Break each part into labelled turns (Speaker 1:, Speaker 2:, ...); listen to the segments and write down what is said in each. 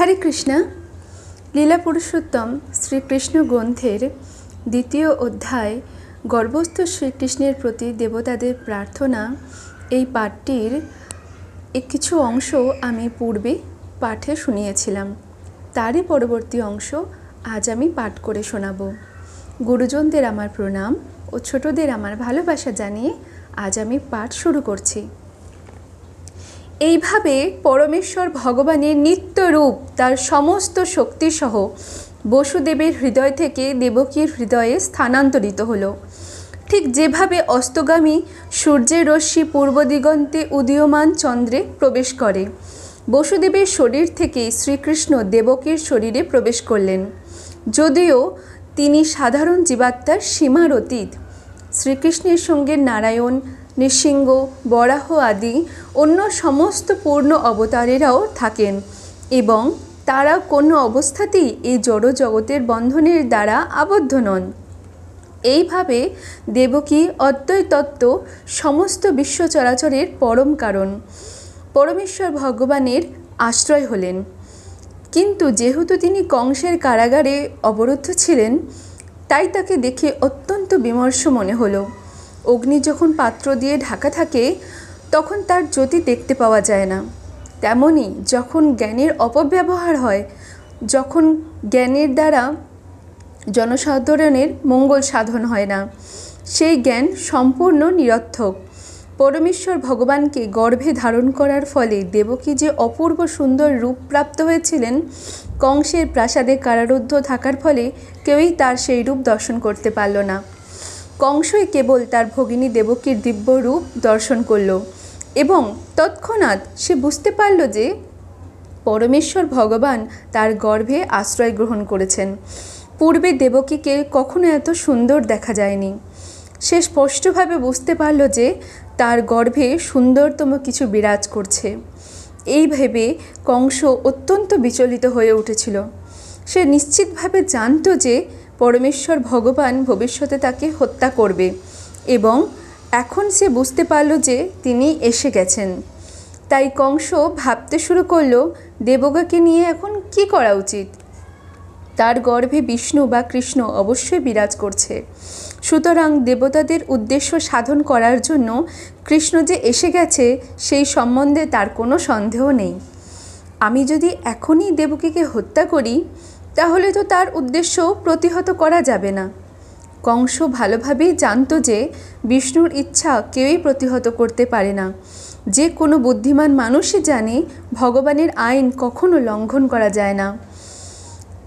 Speaker 1: हरे कृष्ण। लीला पुरुषोत्तम श्रीकृष्ण ग्रंथेर द्वितीय अध्याय गर्भस्थ श्रीकृष्णेर प्रति देवतादेर प्रार्थना এই পাঠটির কিছু অংশ আমি পূর্বে পাঠে শুনিয়েছিলাম। তারই পরবর্তী অংশ আজ আমি পাঠ করে শোনাবো। গুরুজনদের আমার প্রণাম ও ছোটদের আমার ভালোবাসা জানিয়ে আজ আমি পাঠ শুরু করছি। এইভাবে পরমেশ্বর ভগবানের নিত্য রূপ তার সমস্ত শক্তিসহ বসুদেবের হৃদয় থেকে দেবকীর হৃদয়ে স্থানান্তরিত হলো। ঠিক যেভাবে অস্তগামী সূর্যের রশ্মি পূর্ব দিগন্তে উদীয়মান চন্দ্রে প্রবেশ করে, বসুদেবের শরীর থেকে শ্রীকৃষ্ণ দেবকীর শরীরে প্রবেশ করলেন। যদিও তিনি সাধারণ জীবাত্মার সীমার অতীত, শ্রীকৃষ্ণের সঙ্গে নারায়ণ, নৃসিংহ, বরাহ আদি অন্য সমস্ত পূর্ণ অবতারেরাও থাকেন এবং তারা কোনো অবস্থাতেই এই জড় জগতের বন্ধনের দ্বারা আবদ্ধ নন। এইভাবে দেবকী অদ্বৈত তত্ত্ব সমস্ত বিশ্ব চরাচরের পরম কারণ, পরমেশ্বর ভগবানের আশ্রয় হলেন। কিন্তু যেহেতু তিনি কংসের কারাগারে অবরুদ্ধ ছিলেন, তাই তাকে দেখে অত্যন্ত বিমর্ষ মনে হলো। অগ্নি যখন পাত্র দিয়ে ঢাকা থাকে তখন তার জ্যোতি দেখতে পাওয়া যায় না, তেমনি যখন জ্ঞানের অপব্যবহার হয়, যখন জ্ঞানের দ্বারা জনসাধারণের মঙ্গল সাধন হয় না, সেই জ্ঞান সম্পূর্ণ নিরর্থক। পরমেশ্বর ভগবানকে গর্ভে ধারণ করার ফলে দেবকী যে অপূর্ব সুন্দর রূপ প্রাপ্ত হয়েছিলেন, কংসের প্রাসাদে কারারুদ্ধ থাকার ফলে কেউই তার সেই রূপ দর্শন করতে পারল না। কংসই কেবল তার ভগিনী দেবকীর দিব্য রূপ দর্শন করল এবং তৎক্ষণাৎ সে বুঝতে পারল যে পরমেশ্বর ভগবান তার গর্ভে আশ্রয় গ্রহণ করেছেন। পূর্বে দেবকীকে কখনো এত সুন্দর দেখা যায়নি। সে স্পষ্টভাবে বুঝতে পারল যে তার গর্ভে সুন্দরতম কিছু বিরাজ করছে। এই ভেবে কংস অত্যন্ত বিচলিত হয়ে উঠেছিল। সে নিশ্চিতভাবে জানত যে পরমেশ্বর ভগবান ভবিষ্যতে তাকে হত্যা করবে এবং এখন সে বুঝতে পারল যে তিনি এসে গেছেন। তাই কংস ভাবতে শুরু করল দেবকাকে নিয়ে এখন কি করা উচিত। তার গর্ভে বিষ্ণু বা কৃষ্ণ অবশ্যই বিরাজ করছে, সুতরাং দেবতাদের উদ্দেশ্য সাধন করার জন্য কৃষ্ণ যে এসে গেছে সেই সম্বন্ধে তার কোনো সন্দেহ নেই। আমি যদি এখনই দেবকীকে হত্যা করি তাহলে তো তার উদ্দেশ্য প্রতিহত করা যাবে না। কংস ভালোভাবেই জানত যে বিষ্ণুর ইচ্ছা কেউই প্রতিহত করতে পারে না। যে কোনো বুদ্ধিমান মানুষই জানে ভগবানের আইন কখনো লঙ্ঘন করা যায় না।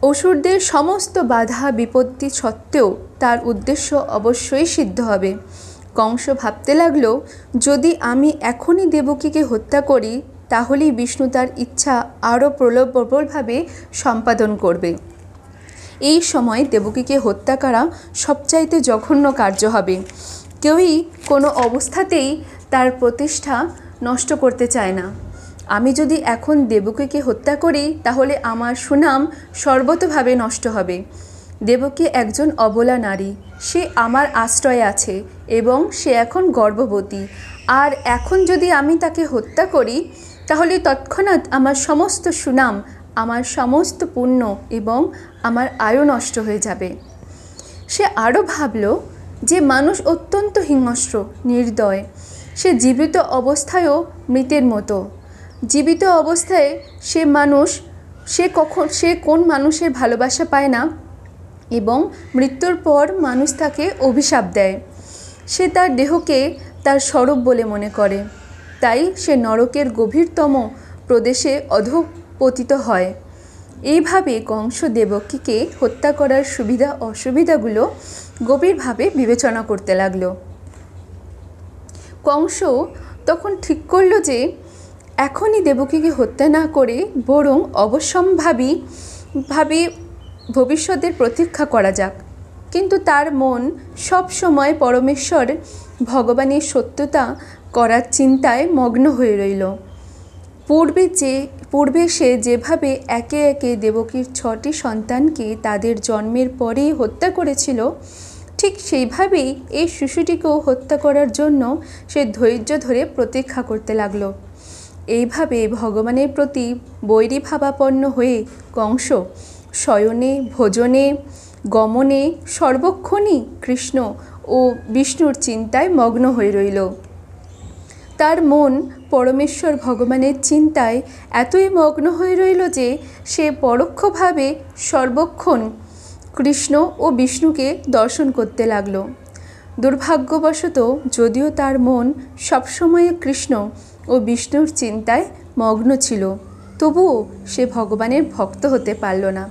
Speaker 1: অসুরদের সমস্ত বাধা বিপত্তি সত্ত্বেও তার উদ্দেশ্য অবশ্যই সিদ্ধ হবে। কংস ভাবতে লাগলো, যদি আমি এখনই দেবকীকে হত্যা করি তাহলেই বিষ্ণু তার ইচ্ছা আরও প্রবলভাবে সম্পাদন করবে। এই সময় দেবকীকে হত্যা করা সবচাইতে জঘন্য কার্য হবে। কেউই কোনো অবস্থাতেই তার প্রতিষ্ঠা নষ্ট করতে চায় না। আমি যদি এখন দেবকীকে হত্যা করি তাহলে আমার সুনাম সর্বতভাবে নষ্ট হবে। দেবকী একজন অবলা নারী, সে আমার আশ্রয়ে আছে এবং সে এখন গর্ভবতী। আর এখন যদি আমি তাকে হত্যা করি তাহলে তৎক্ষণাৎ আমার সমস্ত সুনাম, আমার সমস্ত পুণ্য এবং আমার আয়ু নষ্ট হয়ে যাবে। সে আরও ভাবল যে মানুষ অত্যন্ত হিংস্র, নির্দয়। সে জীবিত অবস্থায়ও মৃতের মতো। জীবিত অবস্থায় সে কোন মানুষের ভালোবাসা পায় না এবং মৃত্যুর পর মানুষ তাকে অভিশাপ দেয়। সে তার দেহকে তার স্বরূপ বলে মনে করে, তাই সে নরকের গভীরতম প্রদেশে অধঃপতিত হয়। এইভাবে কংস দেবকীকে হত্যা করার সুবিধা অসুবিধাগুলো গভীরভাবে বিবেচনা করতে লাগলো। কংস তখন ঠিক করল যে এখনই দেবকীকে হত্যা না করে বরং অবশ্যম্ভাবী ভবিষ্যতের প্রতীক্ষা করা যাক। কিন্তু তার মন সব সময় পরমেশ্বর ভগবানের সত্যতা করার চিন্তায় মগ্ন হয়ে রইল। পূর্বে সে যেভাবে একে একে দেবকীর 6টি সন্তানকে তাদের জন্মের পরেই হত্যা করেছিল, ঠিক সেইভাবেই এই শিশুটিকেও হত্যা করার জন্য সে ধৈর্য ধরে প্রতীক্ষা করতে লাগলো। এইভাবে ভগবানের প্রতি বৈরীভাবাপন্ন হয়ে কংস শয়নে ভোজনে গমনে সর্বক্ষণই কৃষ্ণ ও বিষ্ণুর চিন্তায় মগ্ন হয়ে রইল। তার মন পরমেশ্বর ভগবানের চিন্তায় এতই মগ্ন হয়ে রইল যে সে পরোক্ষভাবে সর্বক্ষণ কৃষ্ণ ও বিষ্ণুকে দর্শন করতে লাগল। দুর্ভাগ্যবশত যদিও তার মন সবসময় কৃষ্ণ ও বিষ্ণুর চিন্তায় মগ্ন ছিল, তবুও সে ভগবানের ভক্ত হতে পারল না,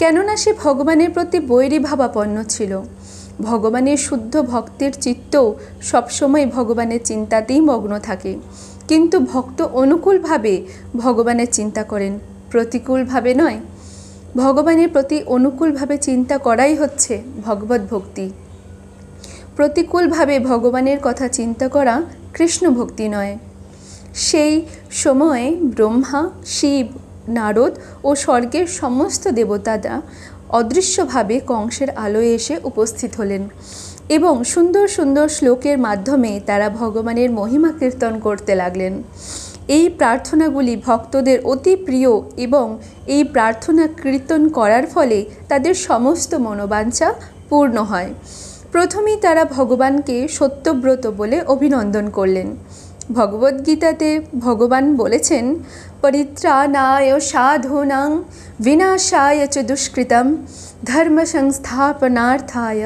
Speaker 1: কেননা সে ভগবানের প্রতি বৈরীভাবাপন্ন ছিল। ভগবানের শুদ্ধ ভক্তের চিত্ত সবসময় ভগবানের চিন্তাতেই মগ্ন থাকে, কিন্তু ভক্ত অনুকূলভাবে ভগবানের চিন্তা করেন, প্রতিকূলভাবে নয়। ভগবানের প্রতি অনুকূলভাবে চিন্তা করাই হচ্ছে ভগবত ভক্তি। প্রতিকূলভাবে ভগবানের কথা চিন্তা করা কৃষ্ণ ভক্তি নয়। সেই সময়ে ব্রহ্মা, শিব, নারদ ও স্বর্গের সমস্ত দেবতারা অদৃশ্যভাবে কংসের আলোয় এসে উপস্থিত হলেন এবং সুন্দর সুন্দর শ্লোকের মাধ্যমে তারা ভগবানের মহিমা কীর্তন করতে লাগলেন। এই প্রার্থনাগুলি ভক্তদের অতি প্রিয় এবং এই প্রার্থনা কীর্তন করার ফলে তাদের সমস্ত মনোবাঞ্ছা পূর্ণ হয়। প্রথমেই তারা ভগবানকে সত্যব্রত বলে অভিনন্দন করলেন। ভগবদ্গীতাতে ভগবান বলেছেন, পরিত্রাণায় সাধূনাং বিনাশায় চ দুষ্কৃতম ধর্ম সংস্থাপনার্থায়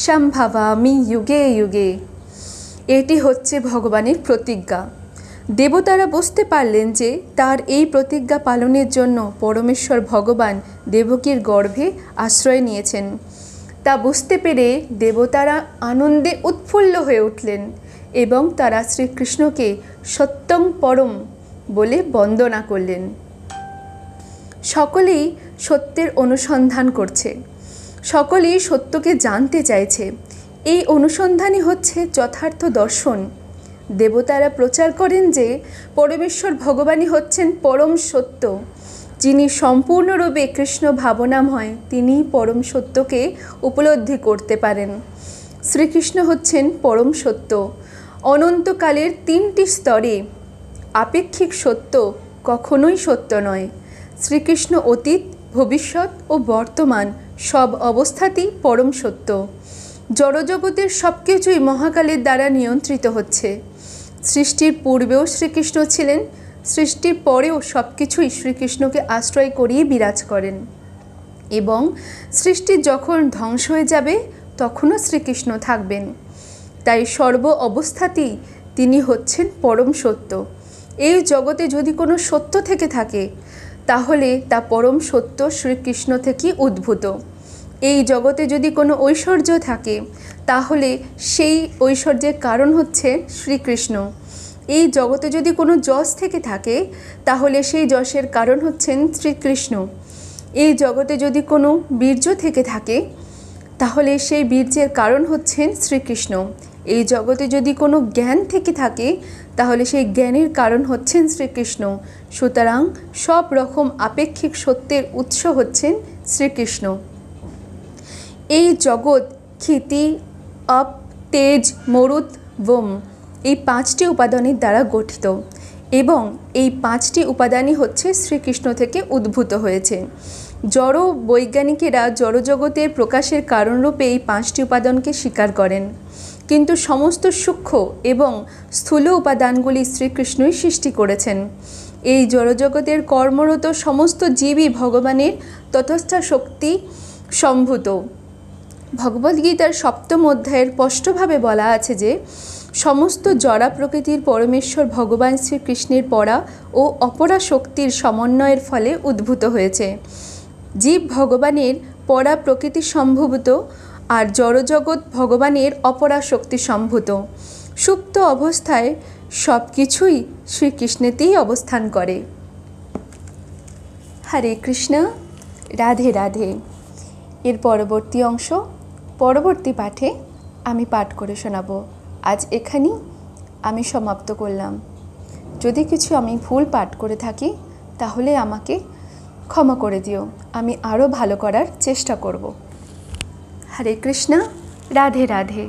Speaker 1: সম্ভবামি যুগে যুগে। এটি হচ্ছে ভগবানের প্রতিজ্ঞা। দেবতারা বুঝতে পারলেন যে তার এই প্রতিজ্ঞা পালনের জন্য পরমেশ্বর ভগবান দেবকীর গর্ভে আশ্রয় নিয়েছেন। তা বুঝতে পেরে দেবতারা আনন্দে উৎফুল্ল হয়ে উঠলেন এবং তারা শ্রীকৃষ্ণকে সত্যং পরম বলে বন্দনা করলেন। সকলেই সত্যের অনুসন্ধান করছে, সকলেই সত্যকে জানতে চাইছে। এই অনুসন্ধানই হচ্ছে যথার্থ দর্শন। দেবতারা প্রচার করেন যে পরমেশ্বর ভগবানই হচ্ছেন পরম সত্য। যিনি সম্পূর্ণরূপে কৃষ্ণ ভাবনাময়, তিনিই পরম সত্যকে উপলব্ধি করতে পারেন। শ্রীকৃষ্ণ হচ্ছেন পরম সত্য। অনন্তকালের 3টি স্তরে আপেক্ষিক সত্য কখনোই সত্য নয়। শ্রীকৃষ্ণ অতীত, ভবিষ্যৎ ও বর্তমান সব অবস্থাতেই পরম সত্য। জড়জগতের সব কিছুই মহাকালের দ্বারা নিয়ন্ত্রিত হচ্ছে। সৃষ্টির পূর্বেও শ্রীকৃষ্ণ ছিলেন, সৃষ্টির পরেও সব কিছুই শ্রীকৃষ্ণকে আশ্রয় করিয়ে বিরাজ করেন এবং সৃষ্টি যখন ধ্বংস হয়ে যাবে তখনও শ্রীকৃষ্ণ থাকবেন। তাই সর্ব অবস্থাতেই তিনি হচ্ছেন পরম সত্য। এই জগতে যদি কোনো সত্য থেকে থাকে তাহলে তা পরম সত্য শ্রীকৃষ্ণ থেকেই উদ্ভূত। এই জগতে যদি কোনো ঐশ্বর্য থাকে তাহলে সেই ঐশ্বর্যের কারণ হচ্ছে শ্রীকৃষ্ণ। এই জগতে যদি কোনো যশ থেকে থাকে তাহলে সেই যশের কারণ হচ্ছেন শ্রীকৃষ্ণ। এই জগতে যদি কোনো বীর্য থেকে থাকে তাহলে সেই বীর্যের কারণ হচ্ছেন শ্রীকৃষ্ণ। এই জগতে যদি কোনো জ্ঞান থেকে থাকে তাহলে সেই জ্ঞানের কারণ হচ্ছেন শ্রীকৃষ্ণ। সুতরাং সব রকম আপেক্ষিক সত্যের উৎস হচ্ছেন শ্রীকৃষ্ণ। এই জগৎ ক্ষিতি, অপ, তেজ, মরুত, ব্যোম এই 5টি উপাদানের দ্বারা গঠিত এবং এই 5টি উপাদানই হচ্ছে শ্রীকৃষ্ণ থেকে উদ্ভূত হয়েছে। জড় বৈজ্ঞানিকেরা জড়জগতের প্রকাশের কারণরূপে এই 5টি উপাদানকে স্বীকার করেন, কিন্তু সমস্ত সূক্ষ্ম এবং স্থূল উপাদানগুলি শ্রীকৃষ্ণই সৃষ্টি করেছেন। এই জড়জগতের কর্মরত সমস্ত জীবই ভগবানের ততস্থা শক্তি সম্ভূত। ভগবদ্গীতার 7ম অধ্যায়ের স্পষ্টভাবে বলা আছে যে সমস্ত জড়া প্রকৃতির পরমেশ্বর ভগবান শ্রীকৃষ্ণের পরা ও অপরা শক্তির সমন্বয়ের ফলে উদ্ভূত হয়েছে। জীব ভগবানের পরা প্রকৃতি সম্ভূত আর জড়জগৎ ভগবানের অপরা শক্তি সম্ভূত। সুপ্ত অবস্থায় সব কিছুই শ্রীকৃষ্ণেতেই অবস্থান করে। হরে কৃষ্ণ, রাধে রাধে। এর পরবর্তী অংশ পরবর্তী পাঠে আমি পাঠ করে শোনাবো। আজ এখানেই আমি সমাপ্ত করলাম। যদি কিছু আমি ভুল পাঠ করে থাকি তাহলে আমাকে ক্ষমা করে দিও, আমি আরও ভালো করার চেষ্টা করব। হরে কৃষ্ণ, রাধে রাধে।